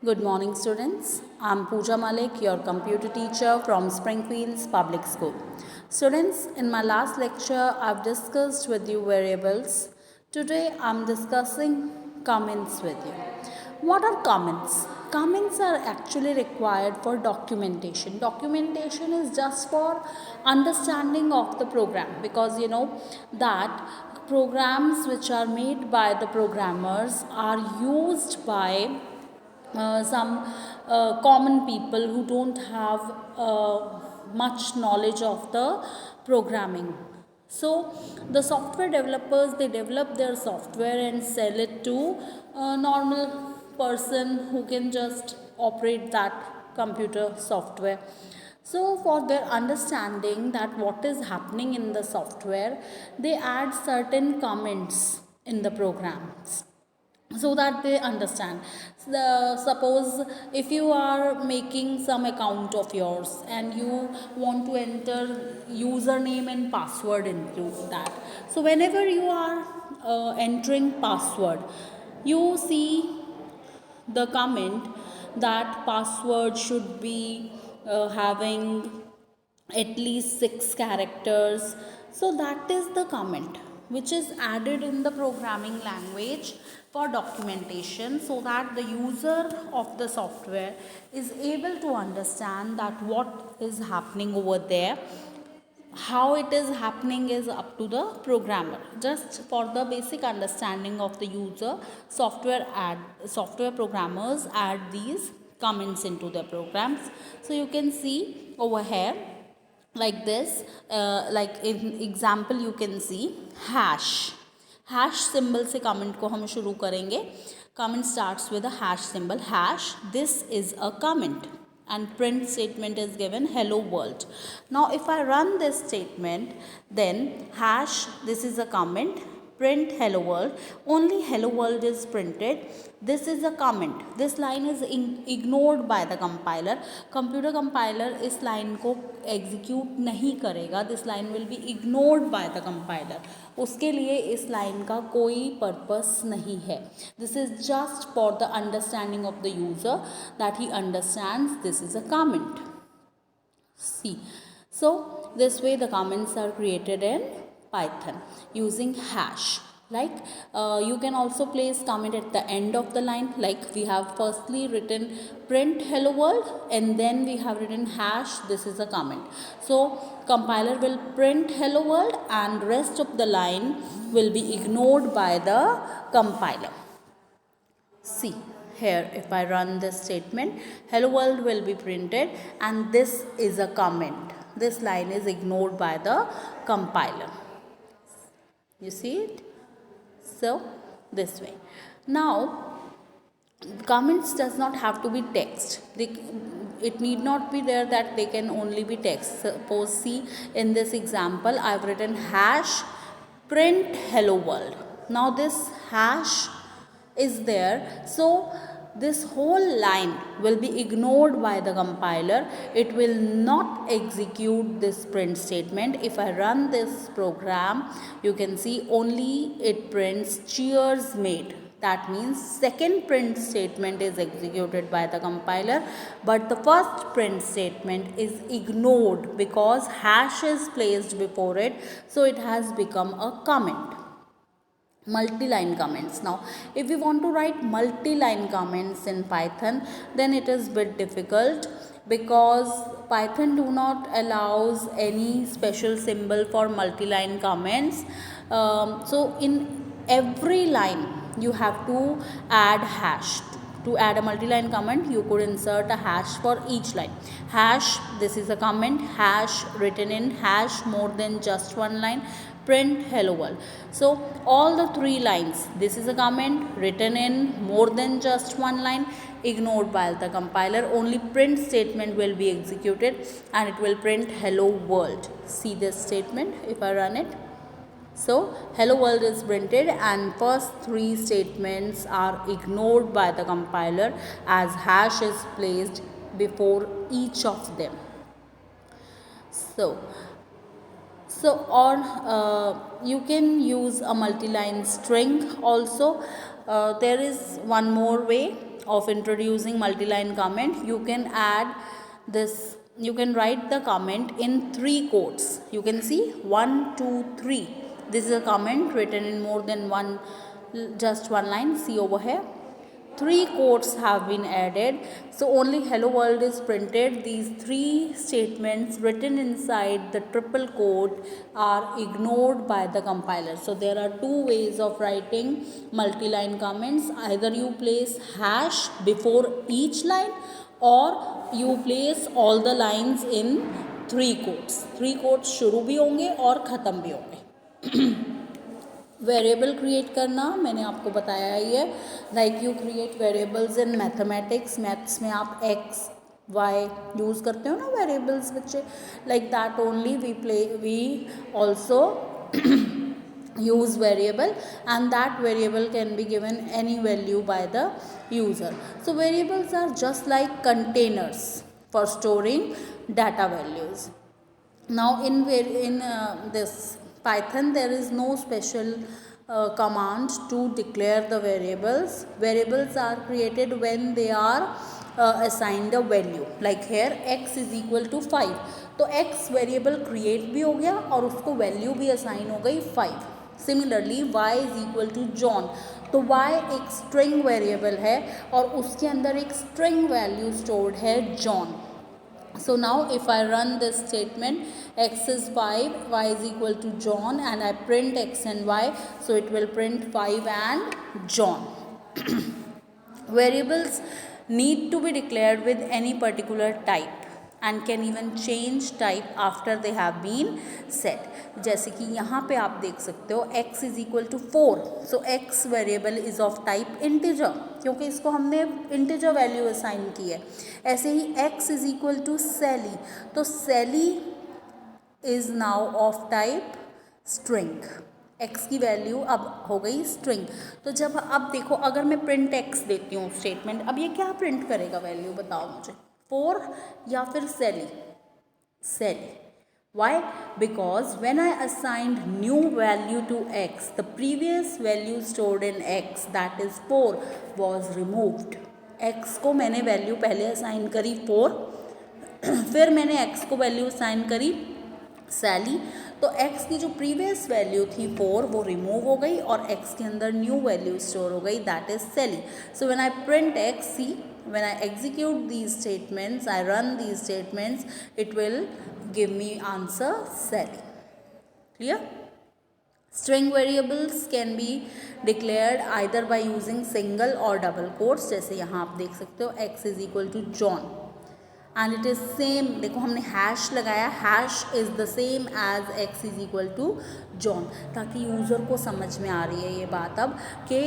Good morning, students. I'm Pooja Malik, your computer teacher from Springfields Public School. Students, in my last lecture, I've discussed with you variables. Today, I'm discussing comments with you. What are comments? Comments are actually required for documentation. Documentation is just for understanding of the program because you know that programs which are made by the programmers are used by some common people who don't have much knowledge of the programming. So the software developers, they develop their software and sell it to a normal person who can just operate that computer software. So for their understanding that what is happening in the software, they add certain comments in the programs so that they understand. Suppose if you are making some account of yours and you want to enter username and password into that, so whenever you are entering password, you see the comment that password should be having at least 6 characters. So that is the comment which is added in the programming language for documentation so that the user of the software is able to understand that what is happening over there. How it is happening is up to the programmer. Just for the basic understanding of the user, software programmers add these comments into their programs. So you can see over here like this, like in example you can see hash symbol से comment को हम शुरू करेंगे. Comment starts with a hash symbol. Hash, this is a comment, and print statement is given hello world. Now if I run this statement, then hash, this is a comment, print hello world, only hello world is printed. This is a comment. This line is ignored by the compiler. Computer compiler इस line को execute नहीं करेगा. This line will be ignored by the compiler. उसके लिए इस line का कोई purpose नहीं है. This is just for the understanding of the user, that he understands this is a comment. See, so this way the comments are created in Python using hash. Like you can also place comment at the end of the line, like we have firstly written print hello world and then we have written hash, this is a comment. So compiler will print hello world and rest of the line will be ignored by the compiler. See here, if I run this statement, hello world will be printed and this is a comment. This line is ignored by the compiler. You see it? So this way. Now comments does not have to be text. It need not be there that they can only be text. Suppose see in this example I've written hash print hello world. Now this hash is there, so this whole line will be ignored by the compiler. It will not execute this print statement. If I run this program, you can see only it prints cheers mate. That means second print statement is executed by the compiler, but the first print statement is ignored because hash is placed before it, so it has become a comment. Multi-line comments. Now if we want to write multi-line comments in Python, then it is bit difficult because Python do not allows any special symbol for multi-line comments. So in every line you have to add hash. To add a multi-line comment, you could insert a hash for each line. Hash, this is a comment, hash written in, hash more than just one line, print hello world. So all the 3 lines, this is a comment written in more than just one line, ignored by the compiler. Only print statement will be executed and it will print hello world. See this statement if I run it. So hello world is printed and first 3 statements are ignored by the compiler as hash is placed before each of them. Or you can use a multi-line string also. There is one more way of introducing multi-line comment, you can add this, you can write the comment in 3 quotes. You can see 1, 2, 3. This is a comment written in more than one, just one line. See over here. 3 quotes have been added, so only hello world is printed. These 3 statements written inside the triple quote are ignored by the compiler. So there are 2 ways of writing multi-line comments. Either you place hash before each line, or you place all the lines in 3 quotes. 3 quotes शुरू भी होंगे और ख़त्म भी होंगे. Variable create करना मैंने आपको बताया ही है. Like you create variables in mathematics. Maths में आप एक्स वाई यूज़ करते हो ना वेरिएबल्स बच्चे. Like that only we also use variable, and that variable can be given any value by the user. So variables are just like containers for storing data values. Now in this Python there is no special command to declare the variables. Variables are created when they are assigned a value. Like here x is equal to 5, तो x variable create भी हो गया और उसको value भी assign हो गई 5. Similarly y is equal to John, तो y एक स्ट्रिंग वेरिएबल है और उसके अंदर एक स्ट्रिंग वैल्यू स्टोर्ड है John. So now if I run this statement, x is 5, y is equal to John, and I print x and y, so it will print 5 and John. Variables need to be declared with any particular type and can even change type after they have been set. जैसे कि यहाँ पे आप देख सकते हो x is equal to 4, so x variable is of type integer क्योंकि इसको हमने integer value assign की है. ऐसे ही x is equal to Sally, तो Sally is now of type string. x की वैल्यू अब हो गई स्ट्रिंग. तो जब अब देखो अगर मैं प्रिंट x देती हूँ स्टेटमेंट, अब ये क्या प्रिंट करेगा वैल्यू बताओ मुझे, 4 या फिर Sally? Sally. Why? Because when I assigned new value to x, the previous value stored in x, that is 4, was removed. x को मैंने वैल्यू पहले असाइन करी 4, फिर मैंने x को वैल्यू असाइन करी Sally, तो x की जो प्रीवियस वैल्यू थी 4 वो रिमूव हो गई और x के अंदर न्यू वैल्यू स्टोर हो गई, that is Sally. So when I print x, see when I execute these statements, I run these statements, it will give me answer Sally. Clear? String variables can be declared either by using single or double quotes. जैसे यहाँ आप देख सकते हो x is equal to John and it is same. देखो हमने hash लगाया, hash is the same as x is equal to John, ताकि यूज़र को समझ में आ रही है ये बात अब कि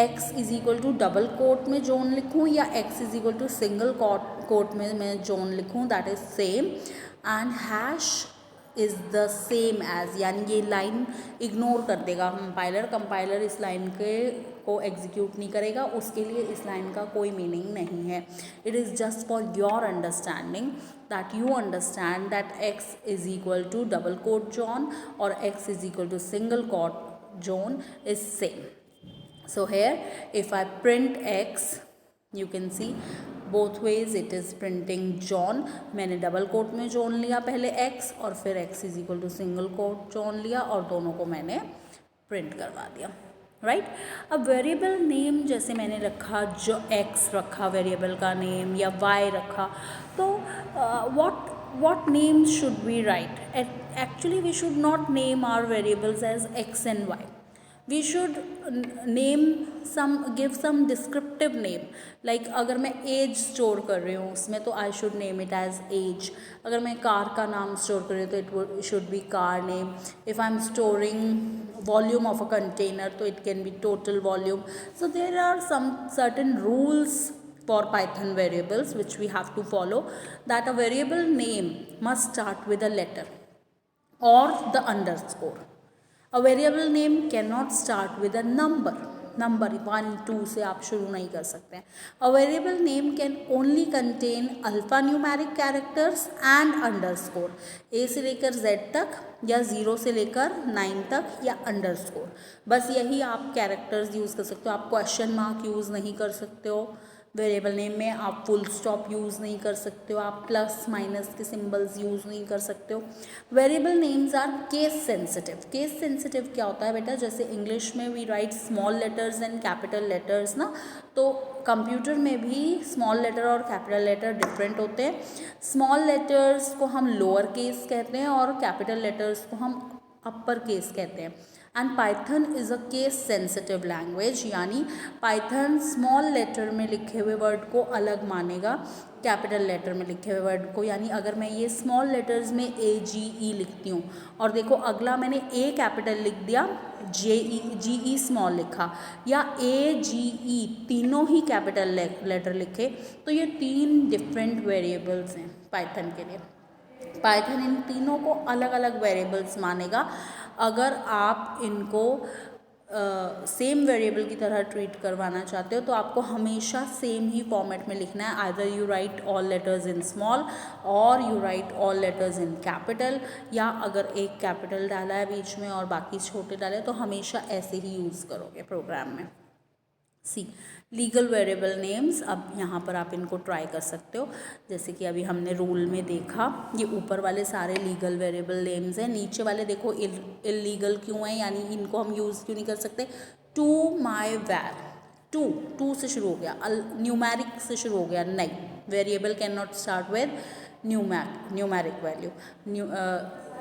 x is equal to double quote में जॉन लिखूँ या x is equal to single quote में मैं जॉन लिखूँ, that is same. And hash is the same as, यानी ये लाइन इग्नोर कर देगा कंपाइलर इस लाइन को एग्जीक्यूट नहीं करेगा, उसके लिए इस लाइन का कोई मीनिंग नहीं है. It is just for your understanding that you understand that x is equal to double quote John और x is equal to single quote John is same. So here if I print x, you can see both ways it is printing John. मैंने double quote में John लिया पहले x और फिर x is equal to single quote John लिया और दोनों को मैंने प्रिंट करवा दिया. राइट. अब वेरिएबल नेम जैसे मैंने रखा, जो x रखा वेरिएबल का नेम या y रखा, तो what names should we write? Actually we should not name our variables as x and y. We should give some descriptive name. Like अगर मैं age स्टोर कर रही हूँ उसमें तो I should name it as age. अगर मैं car का नाम स्टोर कर रही हूँ तो it should be car name. If I'm storing volume of a container तो it can be total volume. So there are some certain rules for Python variables which we have to follow, that a variable name must start with a letter or the underscore. A variable name cannot start with a number 1 2 से आप शुरू नहीं कर सकते हैं. A variable name can only contain alphanumeric characters and underscore, A से लेकर Z तक या 0 से लेकर 9 तक या underscore. बस यही आप कैरेक्टर्स यूज़ कर सकते हो. आप क्वेश्चन मार्क यूज़ नहीं कर सकते हो, वेरिएबल नेम में आप फुल स्टॉप यूज़ नहीं कर सकते हो, आप प्लस माइनस के सिंबल्स यूज़ नहीं कर सकते हो। Variable names are case sensitive. Case sensitive क्या होता है बेटा, जैसे इंग्लिश में we write small letters and capital letters ना, तो कंप्यूटर में भी स्मॉल लेटर और कैपिटल लेटर डिफरेंट होते हैं। स्मॉल लेटर्स को हम लोअर केस कहते हैं और कैपिटल लेटर्स को हम अपर केस कहते हैं। And Python is a case sensitive language, यानी पाइथन स्मॉल लेटर में लिखे हुए वर्ड को अलग मानेगा कैपिटल लेटर में लिखे हुए वर्ड को। यानी अगर मैं ये स्मॉल लेटर्स में AGE लिखती हूँ और देखो अगला मैंने A कैपिटल लिख दिया, GE स्मॉल लिखा, या AGE तीनों ही कैपिटल लेटर लिखे, तो ये 3 डिफरेंट वेरिएबल्स हैं पाइथन के लिए। पाइथन इन तीनों को अलग अलग वेरिएबल्स मानेगा। अगर आप इनको सेम वेरिएबल की तरह ट्रीट करवाना चाहते हो तो आपको हमेशा सेम ही फॉर्मेट में लिखना है। Either you write all letters in small और you write all letters in capital, या अगर एक कैपिटल डाला है बीच में और बाकी छोटे डाले तो हमेशा ऐसे ही यूज़ करोगे प्रोग्राम में। सी लीगल वेरिएबल नेम्स, अब यहाँ पर आप इनको ट्राई कर सकते हो। जैसे कि अभी हमने रूल में देखा, ये ऊपर वाले सारे लीगल वेरिएबल नेम्स हैं, नीचे वाले देखो इलीगल क्यों हैं, यानी इनको हम यूज़ क्यों नहीं कर सकते। टू माई वैर, टू से शुरू हो गया, न्यूमेरिक से शुरू हो गया, नहीं, variable can not start with numeric value.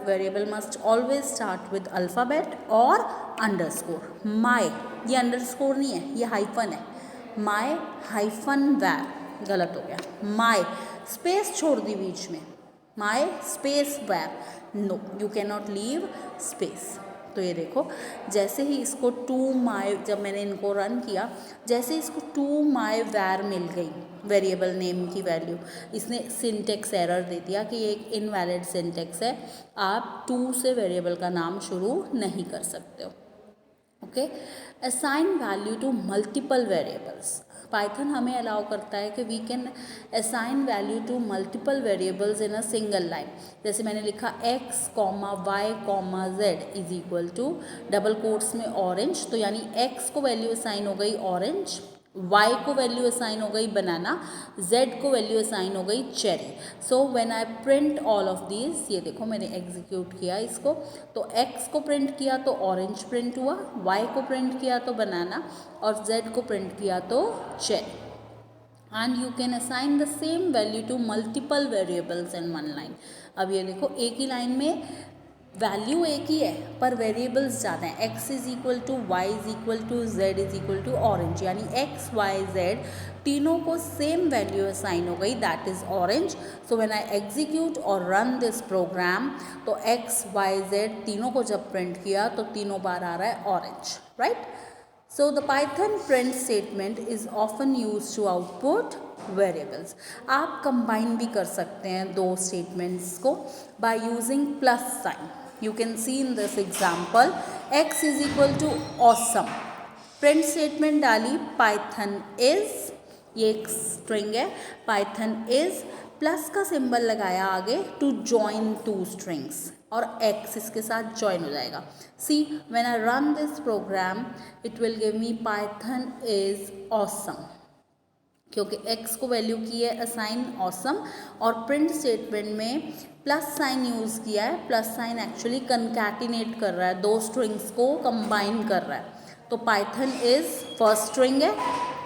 Variable must always start with alphabet और अंडरस्कोर। माई, ये अंडरस्कोर नहीं है, ये हाइफन है, माई हाइफन वैर, गलत हो गया, माई स्पेस छोड़ दी बीच में, my space where, no you can not leave space. तो ये देखो जैसे ही इसको टू माई, जब मैंने इनको रन किया, जैसे इसको टू माई वैर मिल गई वेरिएबल नेम की वैल्यू, इसने सिंटेक्स एरर दे दिया कि ये एक इनवैलिड सिंटेक्स है, आप टू से वेरिएबल का नाम शुरू नहीं कर सकते हो। Okay, assign value to multiple variables. Python हमें अलाउ करता है कि we can assign value to multiple variables in a single line. जैसे मैंने लिखा x, y, z is equal to double quotes में ऑरेंज, तो यानी x को वैल्यू असाइन हो गई ऑरेंज, y को वैल्यू असाइन हो गई बनाना, z को वैल्यू असाइन हो गई cherry. So when I print all of these, ये देखो मैंने एग्जीक्यूट किया इसको, तो x को प्रिंट किया तो ऑरेंज प्रिंट हुआ, y को प्रिंट किया तो बनाना, और z को प्रिंट किया तो cherry. And you can assign the same value to multiple variables in one line. अब ये देखो एक ही लाइन में वैल्यू एक ही है पर वेरिएबल्स ज़्यादा हैं, x is equal to y is equal to z is equal to orange, यानी x, y, z तीनों को सेम वैल्यू असाइन हो गई, that is orange. So when I execute और रन दिस प्रोग्राम, तो x, y, z तीनों को जब प्रिंट किया तो तीनों बार आ रहा है orange, right. So the Python print statement is often used to output variables. आप combine भी कर सकते हैं दो statements को by using plus sign. You can see in this example x is equal to awesome. Print statement डाली Python is, ये एक string है, Python is प्लस का सिंबल लगाया आगे टू जॉइन टू स्ट्रिंग्स और x इसके साथ ज्वाइन हो जाएगा। See when I run this program it will give me Python is awesome, क्योंकि x को वैल्यू की है असाइन ऑसम, और प्रिंट स्टेटमेंट में प्लस साइन यूज़ किया है। प्लस साइन एक्चुअली कंकैटिनेट कर रहा है, दो स्ट्रिंग्स को कंबाइन कर रहा है। तो पाइथन इज फर्स्ट स्ट्रिंग है,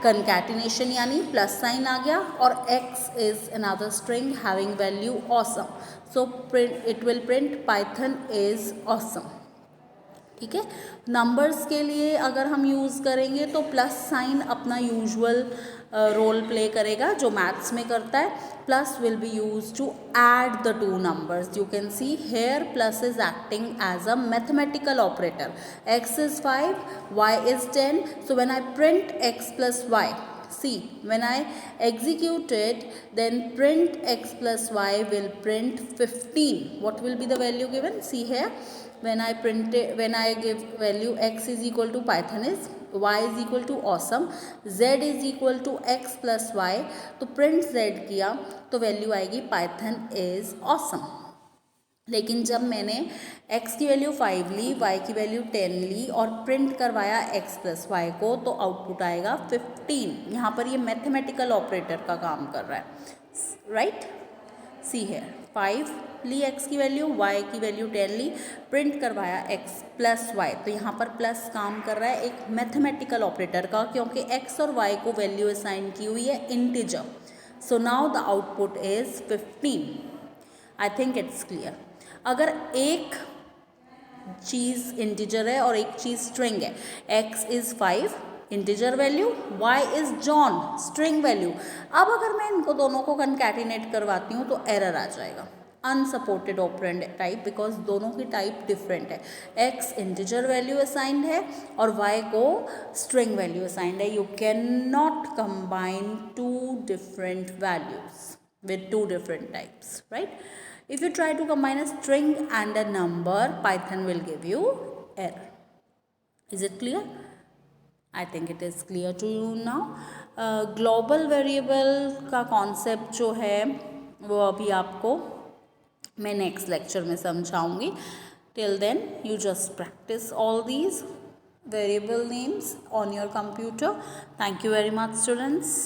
कंकैटिनेशन यानी प्लस साइन आ गया, और x is another string having value awesome, so print it will print Python is awesome. ठीक है, नंबर्स के लिए अगर हम यूज़ करेंगे तो प्लस साइन अपना यूजुअल रोल प्ले करेगा जो मैथ्स में करता है। Plus will be use to add the two numbers. You can see here plus is acting as a mathematical operator. X is 5, y is 10. So when I print x plus y, see when I execute it, then print x plus y will print 15. What will be the value given? See here, when I print it, when I give value x is equal to Python is y is equal to awesome, z is equal to x plus y, तो print z किया तो value आएगी Python is awesome. लेकिन जब मैंने x की value 5 ली, y की value 10 ली और प्रिंट करवाया x प्लस वाई को, तो आउटपुट आएगा 15। यहाँ पर ये मैथमेटिकल ऑपरेटर का काम कर रहा है, राइट। सी है 5 ली x की वैल्यू, y की वैल्यू 10 ली, प्रिंट करवाया x प्लस वाई, तो यहाँ पर प्लस काम कर रहा है एक मैथमेटिकल ऑपरेटर का, क्योंकि x और y को वैल्यू असाइन की हुई है integer. So now the output is 15। I think it's clear. अगर एक चीज़ इंटीजर है और एक चीज़ स्ट्रिंग है, x is 5 integer value, y is John string value. अब अगर मैं इनको दोनों को कंकैटिनेट करवाती हूँ तो एरर आ जाएगा, अनसपोर्टेड ऑपरेंड टाइप, बिकॉज दोनों की टाइप डिफरेंट है। x इंटीजर वैल्यू असाइंड है और y को स्ट्रिंग वैल्यू असाइंड है। You can not combine two different values with two different types, right? If you try to combine a string and a number, Python will give you error. Is it clear? I think it is clear to you now. Global variable का concept जो है वो अभी आपको मैं next lecture में समझाऊंगी. Till then, you just practice all these variable names on your computer. Thank you very much, students.